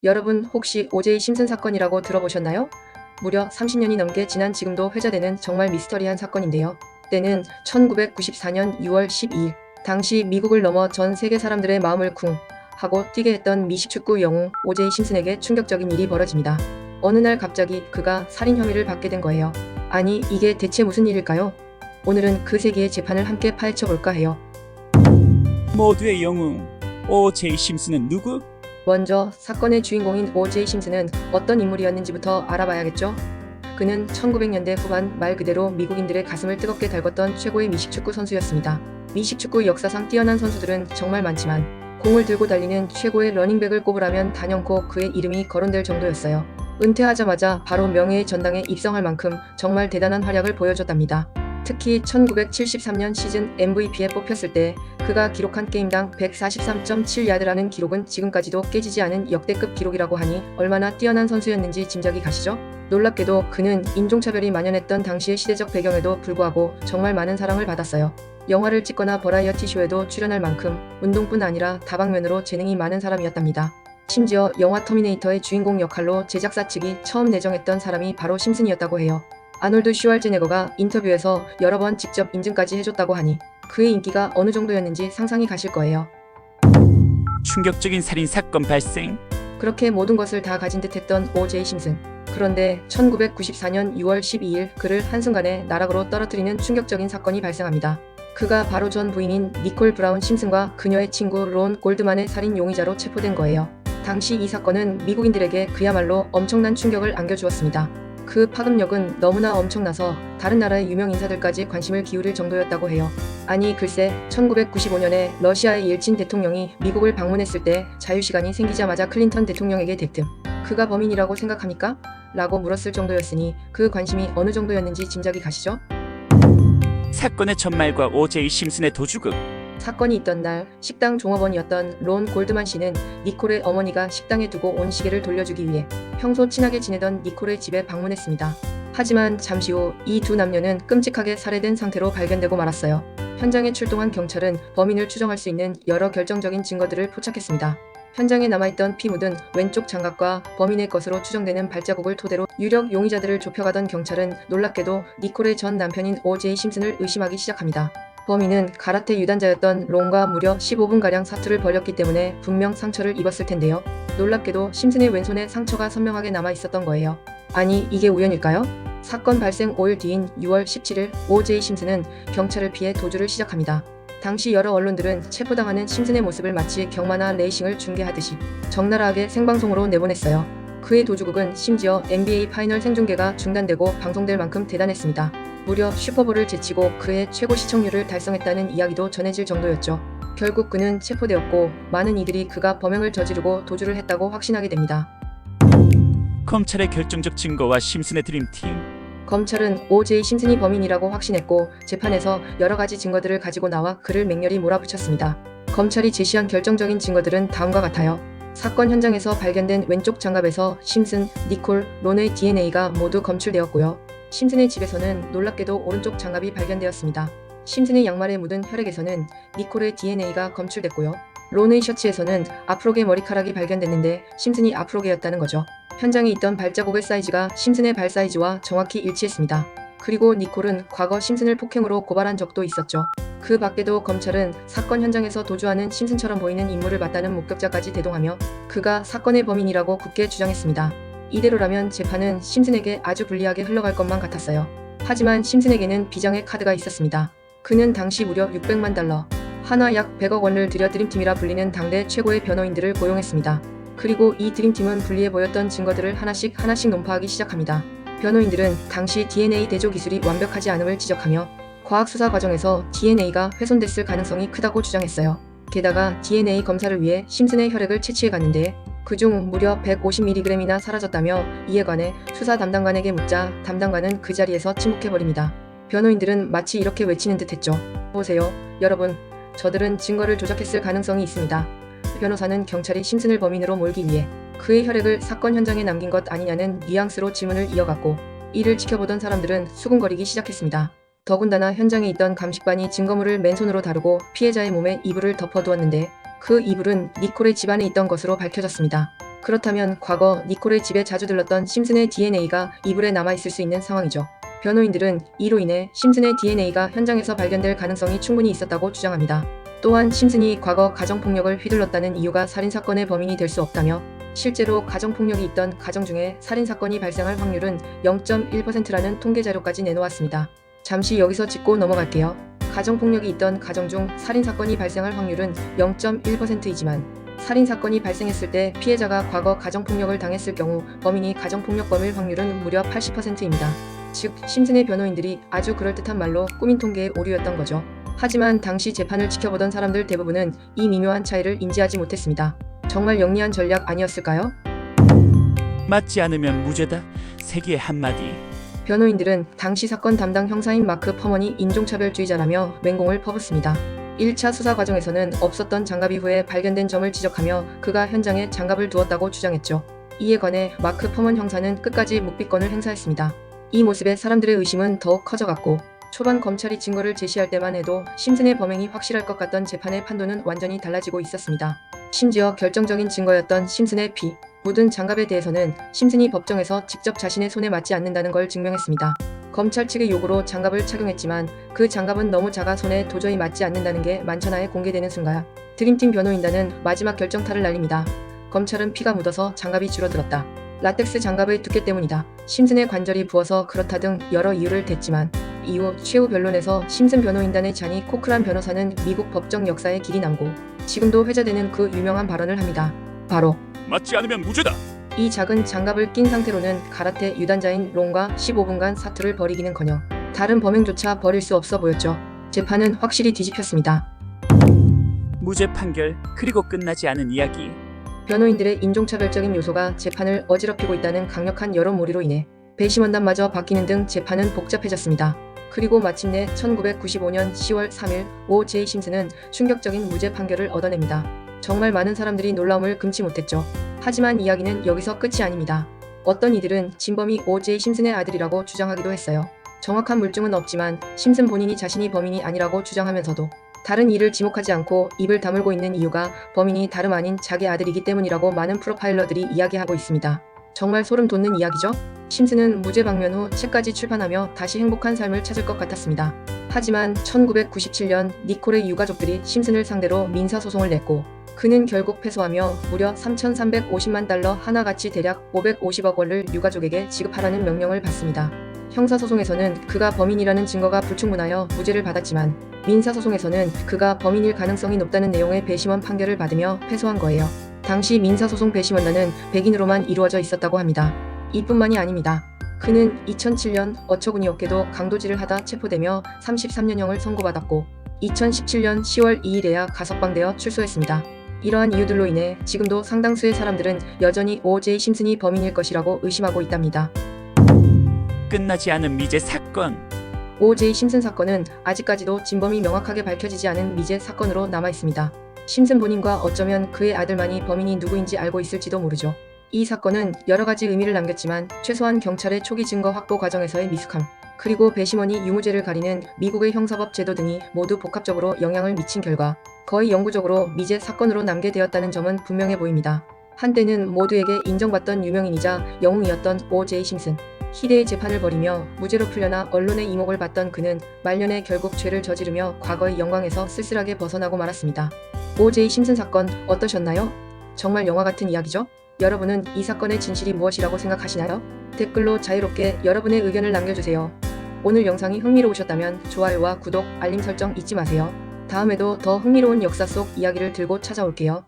여러분 혹시 오제이 심슨 사건이라고 들어보셨나요? 무려 30년이 넘게 지난 지금도 회자되는 정말 미스터리한 사건인데요. 때는 1994년 6월 12일. 당시 미국을 넘어 전 세계 사람들의 마음을 쿵 하고 뛰게 했던 미식축구 영웅 오제이 심슨에게 충격적인 일이 벌어집니다. 어느 날 갑자기 그가 살인 혐의를 받게 된 거예요. 아니 이게 대체 무슨 일일까요? 오늘은 그 세계의 재판을 함께 파헤쳐볼까 해요. 모두의 영웅 오제이 심슨은 누구? 먼저 사건의 주인공인 오제이 심슨은 어떤 인물이었는지부터 알아봐야겠죠? 그는 1900년대 후반 말 그대로 미국인들의 가슴을 뜨겁게 달궜던 최고의 미식축구 선수였습니다. 미식축구 역사상 뛰어난 선수들은 정말 많지만 공을 들고 달리는 최고의 러닝백을 꼽으라면 단연코 그의 이름이 거론될 정도였어요. 은퇴하자마자 바로 명예의 전당에 입성할 만큼 정말 대단한 활약을 보여줬답니다. 특히 1973년 시즌 MVP에 뽑혔을 때 그가 기록한 게임당 143.7야드라는 기록은 지금까지도 깨지지 않은 역대급 기록이라고 하니 얼마나 뛰어난 선수였는지 짐작이 가시죠? 놀랍게도 그는 인종차별이 만연했던 당시의 시대적 배경에도 불구하고 정말 많은 사랑을 받았어요. 영화를 찍거나 버라이어티 쇼에도 출연할 만큼 운동뿐 아니라 다방면으로 재능이 많은 사람이었답니다. 심지어 영화 터미네이터의 주인공 역할로 제작사 측이 처음 내정했던 사람이 바로 심슨이었다고 해요. 아놀드 슈왈제네거가 인터뷰에서 여러 번 직접 인증까지 해줬다고 하니 그의 인기가 어느 정도였는지 상상이 가실 거예요. 충격적인 살인 사건 발생. 그렇게 모든 것을 다 가진 듯했던 오제이 심슨. 그런데 1994년 6월 12일 그를 한순간에 나락으로 떨어뜨리는 충격적인 사건이 발생합니다. 그가 바로 전 부인인 니콜 브라운 심슨과 그녀의 친구 론 골드만의 살인 용의자로 체포된 거예요. 당시 이 사건은 미국인들에게 그야말로 엄청난 충격을 안겨주었습니다. 그 파급력은 너무나 엄청나서 다른 나라의 유명 인사들까지 관심을 기울일 정도였다고 해요. 아니 글쎄 1995년에 러시아의 일친 대통령이 미국을 방문했을 때 자유시간이 생기자마자 클린턴 대통령에게 대뜸 그가 범인이라고 생각합니까? 라고 물었을 정도였으니 그 관심이 어느 정도였는지 짐작이 가시죠? 사건의 전말과 오제이 심슨의 도주극. 사건이 있던 날 식당 종업원이었던 론 골드만 씨는 니콜의 어머니가 식당에 두고 온 시계를 돌려주기 위해 평소 친하게 지내던 니콜의 집에 방문했습니다. 하지만 잠시 후 이 두 남녀는 끔찍하게 살해된 상태로 발견되고 말았어요. 현장에 출동한 경찰은 범인을 추정할 수 있는 여러 결정적인 증거들을 포착했습니다. 현장에 남아있던 피 묻은 왼쪽 장갑과 범인의 것으로 추정되는 발자국을 토대로 유력 용의자들을 좁혀가던 경찰은 놀랍게도 니콜의 전 남편인 오제이 심슨을 의심하기 시작합니다. 범인은 가라테 유단자였던 론과 무려 15분가량 사투를 벌였기 때문에 분명 상처를 입었을 텐데요. 놀랍게도 심슨의 왼손에 상처가 선명하게 남아 있었던 거예요. 아니 이게 우연일까요? 사건 발생 5일 뒤인 6월 17일 오제이 심슨은 경찰을 피해 도주를 시작합니다. 당시 여러 언론들은 체포당하는 심슨의 모습을 마치 경마나 레이싱을 중계하듯이 적나라하게 생방송으로 내보냈어요. 그의 도주극은 심지어 NBA 파이널 생중계가 중단되고 방송될 만큼 대단했습니다. 무려 슈퍼볼을 제치고 그의 최고 시청률을 달성했다는 이야기도 전해질 정도였죠. 결국 그는 체포되었고 많은 이들이 그가 범행을 저지르고 도주를 했다고 확신하게 됩니다. 검찰의 결정적 증거와 심슨의 드림팀. 검찰은 오제이 심슨이 범인이라고 확신했고 재판에서 여러 가지 증거들을 가지고 나와 그를 맹렬히 몰아붙였습니다. 검찰이 제시한 결정적인 증거들은 다음과 같아요. 사건 현장에서 발견된 왼쪽 장갑에서 심슨, 니콜, 론의 DNA가 모두 검출되었고요. 심슨의 집에서는 놀랍게도 오른쪽 장갑이 발견되었습니다. 심슨의 양말에 묻은 혈액에서는 니콜의 DNA가 검출됐고요. 론의 셔츠에서는 아프로게 머리카락이 발견됐는데 심슨이 아프로게였다는 거죠. 현장에 있던 발자국의 사이즈가 심슨의 발 사이즈와 정확히 일치했습니다. 그리고 니콜은 과거 심슨을 폭행으로 고발한 적도 있었죠. 그 밖에도 검찰은 사건 현장에서 도주하는 심슨처럼 보이는 인물을 봤다는 목격자까지 대동하며 그가 사건의 범인이라고 굳게 주장했습니다. 이대로라면 재판은 심슨에게 아주 불리하게 흘러갈 것만 같았어요. 하지만 심슨에게는 비장의 카드가 있었습니다. 그는 당시 무려 600만 달러, 하나 약 100억 원을 들여 드림팀이라 불리는 당대 최고의 변호인들을 고용했습니다. 그리고 이 드림팀은 불리해 보였던 증거들을 하나씩 논파하기 시작합니다. 변호인들은 당시 DNA 대조 기술이 완벽하지 않음을 지적하며 과학 수사 과정에서 DNA가 훼손됐을 가능성이 크다고 주장했어요. 게다가 DNA 검사를 위해 심슨의 혈액을 채취해 갔는데 그중 무려 150mg이나 사라졌다며 이에 관해 수사 담당관에게 묻자 담당관은 그 자리에서 침묵해버립니다. 변호인들은 마치 이렇게 외치는 듯했죠. 보세요, 여러분. 저들은 증거를 조작했을 가능성이 있습니다. 변호사는 경찰이 심슨을 범인으로 몰기 위해 그의 혈액을 사건 현장에 남긴 것 아니냐는 뉘앙스로 질문을 이어갔고 이를 지켜보던 사람들은 수군거리기 시작했습니다. 더군다나 현장에 있던 감식반이 증거물을 맨손으로 다루고 피해자의 몸에 이불을 덮어두었는데 그 이불은 니콜의 집안에 있던 것으로 밝혀졌습니다. 그렇다면 과거 니콜의 집에 자주 들렀던 심슨의 DNA가 이불에 남아있을 수 있는 상황이죠. 변호인들은 이로 인해 심슨의 DNA가 현장에서 발견될 가능성이 충분히 있었다고 주장합니다. 또한 심슨이 과거 가정폭력을 휘둘렀다는 이유가 살인사건의 범인이 될 수 없다며 실제로 가정폭력이 있던 가정 중에 살인사건이 발생할 확률은 0.1%라는 통계자료까지 내놓았습니다. 잠시 여기서 짚고 넘어갈게요. 가정폭력이 있던 가정 중 살인사건이 발생할 확률은 0.1%이지만 살인사건이 발생했을 때 피해자가 과거 가정폭력을 당했을 경우 범인이 가정폭력범일 확률은 무려 80%입니다. 즉, 심슨의 변호인들이 아주 그럴듯한 말로 꾸민 통계의 오류였던 거죠. 하지만 당시 재판을 지켜보던 사람들 대부분은 이 미묘한 차이를 인지하지 못했습니다. 정말 영리한 전략 아니었을까요? 맞지 않으면 무죄다. 세기의 한마디. 변호인들은 당시 사건 담당 형사인 마크 퍼먼이 인종차별주의자라며 맹공을 퍼붓습니다. 1차 수사 과정에서는 없었던 장갑 이후에 발견된 점을 지적하며 그가 현장에 장갑을 두었다고 주장했죠. 이에 관해 마크 퍼먼 형사는 끝까지 묵비권을 행사했습니다. 이 모습에 사람들의 의심은 더욱 커져갔고 초반 검찰이 증거를 제시할 때만 해도 심슨의 범행이 확실할 것 같던 재판의 판도는 완전히 달라지고 있었습니다. 심지어 결정적인 증거였던 심슨의 피 묻은 장갑에 대해서는 심슨이 법정에서 직접 자신의 손에 맞지 않는다는 걸 증명했습니다. 검찰 측의 요구로 장갑을 착용했지만 그 장갑은 너무 작아 손에 도저히 맞지 않는다는 게 만천하에 공개되는 순간 드림팀 변호인단은 마지막 결정타를 날립니다. 검찰은 피가 묻어서 장갑이 줄어들었다. 라텍스 장갑의 두께 때문이다. 심슨의 관절이 부어서 그렇다 등 여러 이유를 댔지만 이후 최후 변론에서 심슨 변호인단의 자니 코크란 변호사는 미국 법정 역사에 길이 남고 지금도 회자되는 그 유명한 발언을 합니다. 바로 맞지 않으면 무죄다. 이 작은 장갑을 낀 상태로는 가라테 유단자인 론과 15분간 사투를 벌이기는커녕 다른 범행조차 벌일 수 없어 보였죠. 재판은 확실히 뒤집혔습니다. 무죄 판결, 그리고 끝나지 않은 이야기. 변호인들의 인종차별적인 요소가 재판을 어지럽히고 있다는 강력한 여론몰이로 인해 배심원단마저 바뀌는 등 재판은 복잡해졌습니다. 그리고 마침내 1995년 10월 3일 O.J. 심슨은 충격적인 무죄 판결을 얻어냅니다. 정말 많은 사람들이 놀라움을 금치 못했죠. 하지만 이야기는 여기서 끝이 아닙니다. 어떤 이들은 진범이 O.J. 심슨의 아들이라고 주장하기도 했어요. 정확한 물증은 없지만 심슨 본인이 자신이 범인이 아니라고 주장하면서도 다른 이를 지목하지 않고 입을 다물고 있는 이유가 범인이 다름 아닌 자기 아들이기 때문이라고 많은 프로파일러들이 이야기하고 있습니다. 정말 소름 돋는 이야기죠? 심슨은 무죄 방면 후 책까지 출판하며 다시 행복한 삶을 찾을 것 같았습니다. 하지만 1997년 니콜의 유가족들이 심슨을 상대로 민사소송을 냈고 그는 결국 패소하며 무려 3,350만 달러 하나가치 대략 550억 원을 유가족에게 지급하라는 명령을 받습니다. 형사소송에서는 그가 범인이라는 증거가 불충분하여 무죄를 받았지만 민사소송에서는 그가 범인일 가능성이 높다는 내용의 배심원 판결을 받으며 패소한 거예요. 당시 민사소송 배심원단은 백인으로만 이루어져 있었다고 합니다. 이뿐만이 아닙니다. 그는 2007년 어처구니없게도 강도질을 하다 체포되며 33년형을 선고받았고 2017년 10월 2일에야 가석방되어 출소했습니다. 이러한 이유들로 인해 지금도 상당수의 사람들은 여전히 O.J. 심슨이 범인일 것이라고 의심하고 있답니다. 끝나지 않은 미제 사건. O.J. 심슨 사건은 아직까지도 진범이 명확하게 밝혀지지 않은 미제 사건으로 남아있습니다. 심슨 본인과 어쩌면 그의 아들만이 범인이 누구인지 알고 있을지도 모르죠. 이 사건은 여러 가지 의미를 남겼지만 최소한 경찰의 초기 증거 확보 과정에서의 미숙함, 그리고 배심원이 유무죄를 가리는 미국의 형사법 제도 등이 모두 복합적으로 영향을 미친 결과 거의 영구적으로 미제 사건으로 남게 되었다는 점은 분명해 보입니다. 한때는 모두에게 인정받던 유명인이자 영웅이었던 O.J. 심슨. 희대의 재판을 벌이며 무죄로 풀려나 언론의 이목을 받던 그는 말년에 결국 죄를 저지르며 과거의 영광에서 쓸쓸하게 벗어나고 말았습니다. O.J. 심슨 사건 어떠셨나요? 정말 영화 같은 이야기죠? 여러분은 이 사건의 진실이 무엇이라고 생각하시나요? 댓글로 자유롭게 여러분의 의견을 남겨주세요. 오늘 영상이 흥미로우셨다면 좋아요와 구독, 알림 설정 잊지 마세요. 다음에도 더 흥미로운 역사 속 이야기를 들고 찾아올게요.